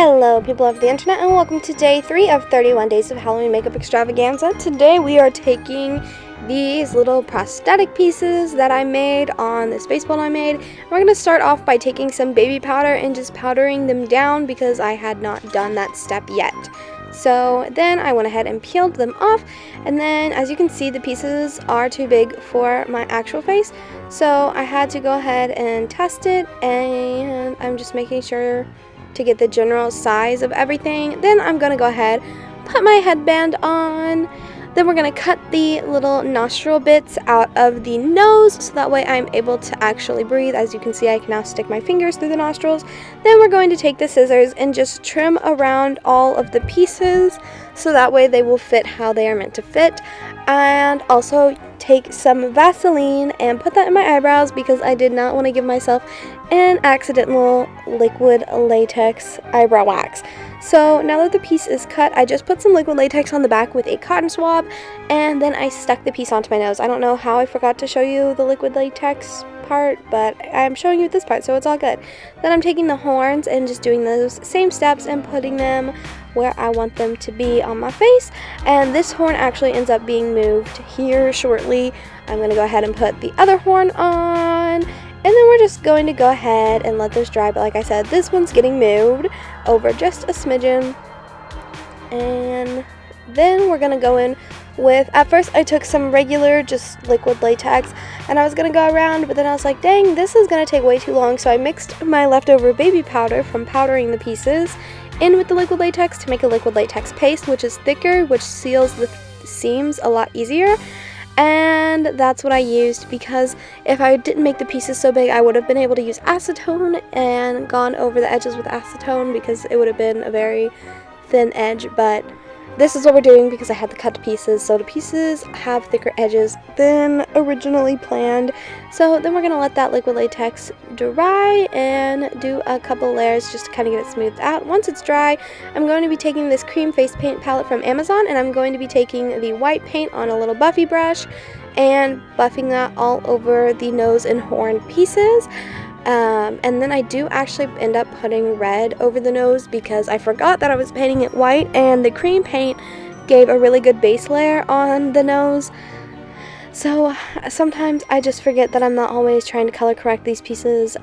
Hello people of the internet, and welcome to day 3 of 31 days of Halloween makeup extravaganza. Today we are taking these little prosthetic pieces that I made on this baseball I made. We're going to start off by taking some baby powder and just powdering them down because I had not done that step yet. So then I went ahead and peeled them off, and then as you can see the pieces are too big for my actual face. So I had to go ahead and test it, and I'm just making sure to get the general size of everything. Then I'm gonna go ahead, put my headband on. Then we're gonna cut the little nostril bits out of the nose so that way I'm able to actually breathe. As you can see, I can now stick my fingers through the nostrils. Then we're going to take the scissors and just trim around all of the pieces so that way they will fit how they are meant to fit. And also take some Vaseline and put that in my eyebrows because I did not want to give myself an accidental liquid latex eyebrow wax. So now that the piece is cut, I just put some liquid latex on the back with a cotton swab, and then I stuck the piece onto my nose. I don't know how I forgot to show you the liquid latex part, but I'm showing you this part, so it's all good. Then I'm taking the horns and just doing those same steps and putting them where I want them to be on my face. And this horn actually ends up being moved here shortly. I'm going to go ahead and put the other horn on, and then we're just going to go ahead and let this dry. But like I said, this one's getting moved over just a smidgen. And then we're going to go in with, at first I took some regular just liquid latex and I was going to go around, but then I was like, dang, this is going to take way too long. So I mixed my leftover baby powder from powdering the pieces in with the liquid latex to make a liquid latex paste, which is thicker, which seals the seams a lot easier. And that's what I used, because if I didn't make the pieces so big, I would have been able to use acetone and gone over the edges with acetone because it would have been a very thin edge. But this is what we're doing because I had to cut the pieces, so the pieces have thicker edges than originally planned. So then we're going to let that liquid latex dry and do a couple layers just to kind of get it smoothed out. Once it's dry, I'm going to be taking this cream face paint palette from Amazon, and I'm going to be taking the white paint on a little buffy brush and buffing that all over the nose and horn pieces. And then I do actually end up putting red over the nose because I forgot that I was painting it white, and the cream paint gave a really good base layer on the nose. So sometimes I just forget that I'm not always trying to color correct these pieces,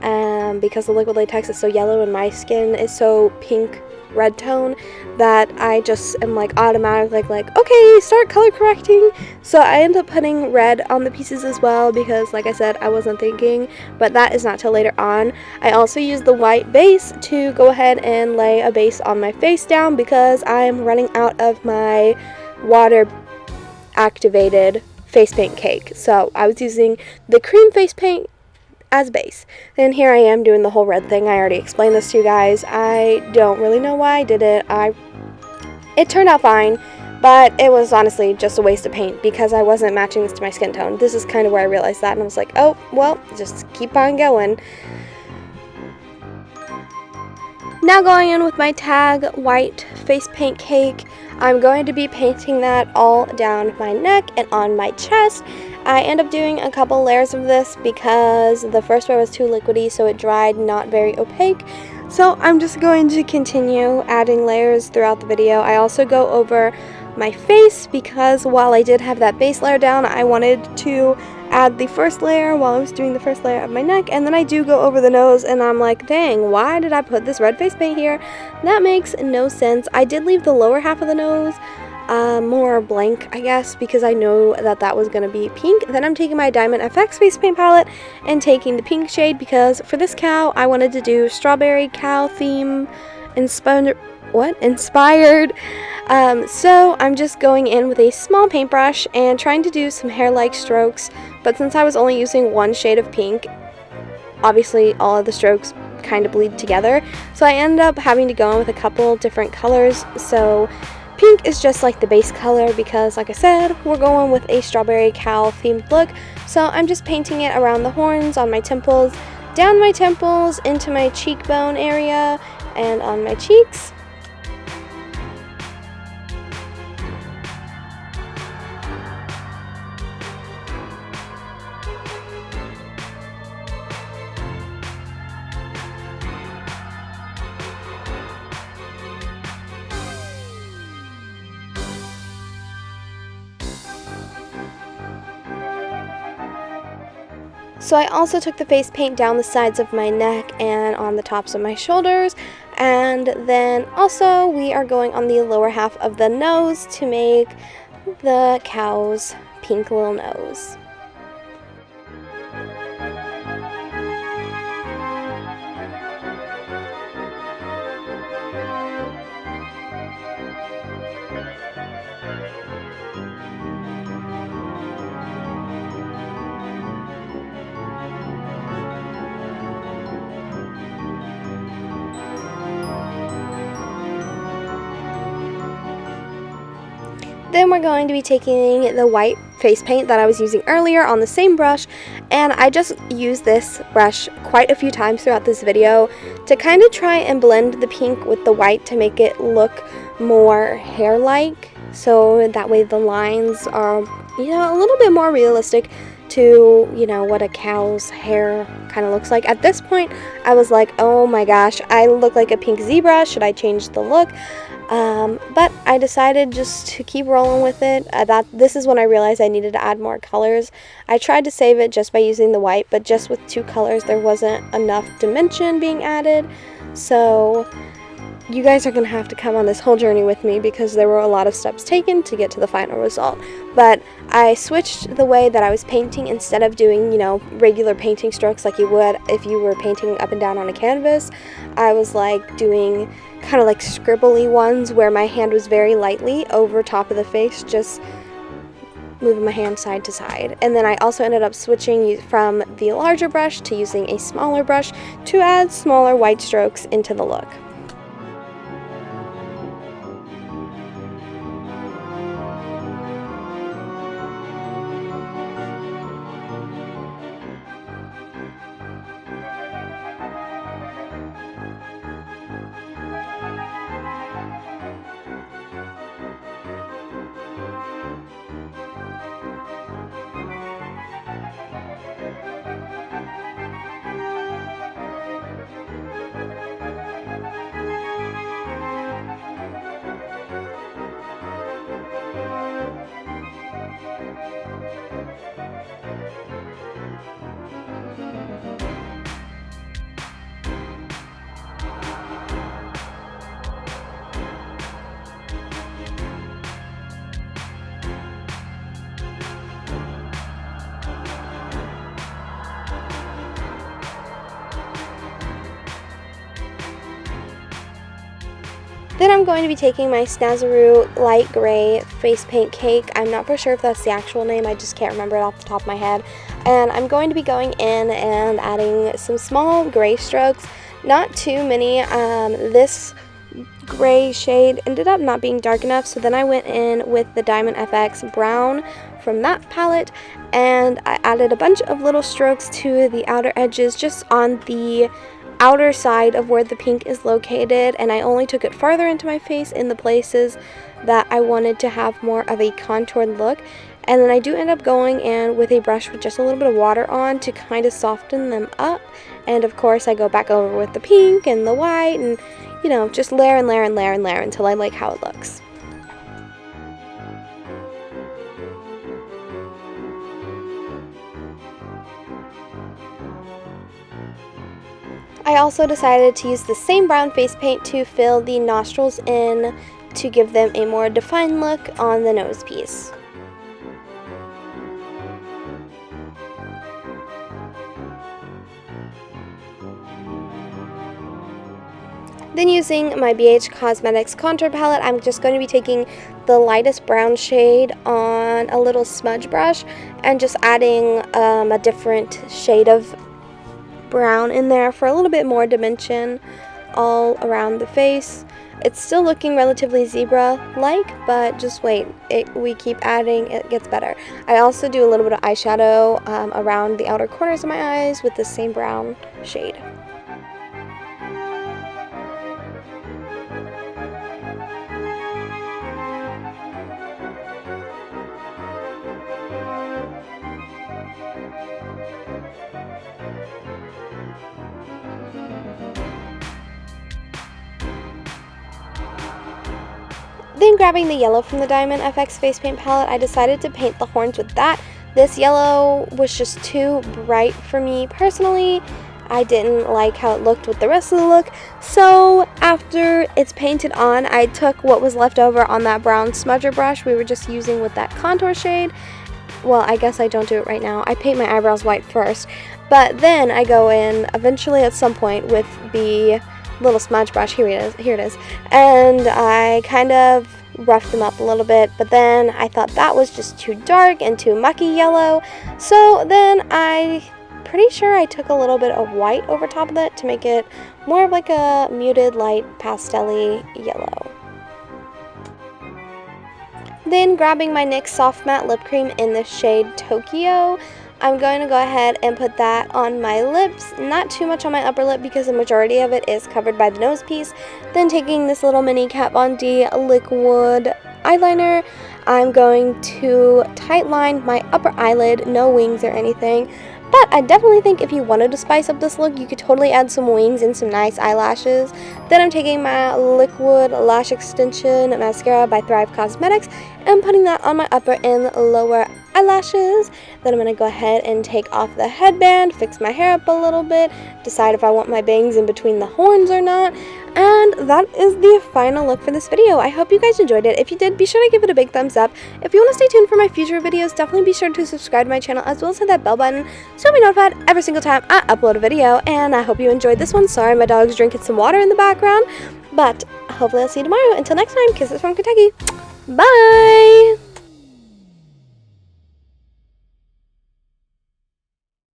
because the liquid latex is so yellow and my skin is so pink red tone that I just am like automatically like okay, start color correcting. So I end up putting red on the pieces as well because, like I said, I wasn't thinking, but that is not till later on. I also use the white base to go ahead and lay a base on my face down because I'm running out of my water activated face paint cake. So I was using the cream face paint as base. And here I am doing the whole red thing. I already explained this to you guys. I don't really know why I did it. It turned out fine, but it was honestly just a waste of paint because I wasn't matching this to my skin tone. This is kind of where I realized that, and I was like, oh, well, just keep on going. Now going in with my tag white face paint cake, I'm going to be painting that all down my neck and on my chest. I end up doing a couple layers of this because the first layer was too liquidy, so it dried not very opaque. So I'm just going to continue adding layers throughout the video. I also go over my face because while I did have that base layer down, I wanted to add the first layer while I was doing the first layer of my neck, and then I do go over the nose, and I'm like, dang, why did I put this red face paint here? That makes no sense. I did leave the lower half of the nose more blank, I guess, because I know that that was going to be pink. Then I'm taking my Diamond FX face paint palette and taking the pink shade because for this cow, I wanted to do strawberry cow theme inspired. So I'm just going in with a small paintbrush and trying to do some hair-like strokes, but since I was only using one shade of pink, obviously all of the strokes kind of bleed together, so I ended up having to go in with a couple different colors. So pink is just like the base color because, like I said, we're going with a strawberry cow themed look. So I'm just painting it around the horns, on my temples, down my temples, into my cheekbone area, and on my cheeks. So I also took the face paint down the sides of my neck and on the tops of my shoulders. And then also we are going on the lower half of the nose to make the cow's pink little nose. Then we're going to be taking the white face paint that I was using earlier on the same brush, and I just used this brush quite a few times throughout this video to kind of try and blend the pink with the white to make it look more hair-like, so that way the lines are, you know, a little bit more realistic to, you know, what a cow's hair kind of looks like. At this point, I was like, oh my gosh, I look like a pink zebra. Should I change the look? But I decided just to keep rolling with it. This is when I realized I needed to add more colors. I tried to save it just by using the white, but just with 2 colors there wasn't enough dimension being added. So you guys are going to have to come on this whole journey with me because there were a lot of steps taken to get to the final result. But I switched the way that I was painting. Instead of doing, you know, regular painting strokes like you would if you were painting up and down on a canvas, I was like doing kind of like scribbly ones where my hand was very lightly over top of the face, just moving my hand side to side. And then I also ended up switching from the larger brush to using a smaller brush to add smaller white strokes into the look. Then I'm going to be taking my Snazzaroo light gray face paint cake. I'm not for sure if that's the actual name, I just can't remember it off the top of my head. And I'm going to be going in and adding some small gray strokes, not too many. This gray shade ended up not being dark enough, so then I went in with the Diamond FX brown from that palette, and I added a bunch of little strokes to the outer edges just on the outer side of where the pink is located, and I only took it farther into my face in the places that I wanted to have more of a contoured look. And then I do end up going in with a brush with just a little bit of water on to kind of soften them up, and of course I go back over with the pink and the white and, you know, just layer and layer and layer and layer until I like how it looks. I also decided to use the same brown face paint to fill the nostrils in to give them a more defined look on the nose piece. Then using my BH Cosmetics contour palette, I'm just going to be taking the lightest brown shade on a little smudge brush and just adding a different shade of brown in there for a little bit more dimension all around the face. It's still looking relatively zebra-like, but just wait, we keep adding, it gets better. I also do a little bit of eyeshadow around the outer corners of my eyes with the same brown shade. Then grabbing the yellow from the Diamond FX face paint palette, I decided to paint the horns with that. This yellow was just too bright for me personally. I didn't like how it looked with the rest of the look. So after it's painted on, I took what was left over on that brown smudger brush we were just using with that contour shade. Well, I guess I don't do it right now. I paint my eyebrows white first. But then I go in eventually at some point with the little smudge brush. Here it is. And I kind of roughed them up a little bit, but then I thought that was just too dark and too mucky yellow. So then pretty sure I took a little bit of white over top of it to make it more of like a muted light pastel-y yellow. Then grabbing my NYX Soft Matte Lip Cream in the shade Tokyo, I'm going to go ahead and put that on my lips, not too much on my upper lip because the majority of it is covered by the nose piece. Then taking this little mini Kat Von D liquid eyeliner, I'm going to tight line my upper eyelid, no wings or anything. But I definitely think if you wanted to spice up this look, you could totally add some wings and some nice eyelashes. Then I'm taking my liquid lash extension mascara by Thrive Cosmetics and putting that on my upper and lower eyelashes. Then I'm going to go ahead and take off the headband, fix my hair up a little bit, decide if I want my bangs in between the horns or not. And that is the final look for this video. I hope you guys enjoyed it. If you did, be sure to give it a big thumbs up. If you want to stay tuned for my future videos, definitely be sure to subscribe to my channel as well as hit that bell button so you'll be notified every single time I upload a video. And I hope you enjoyed this one. Sorry, my dog's drinking some water in the background. But hopefully I'll see you tomorrow. Until next time, kisses from Kentucky. Bye!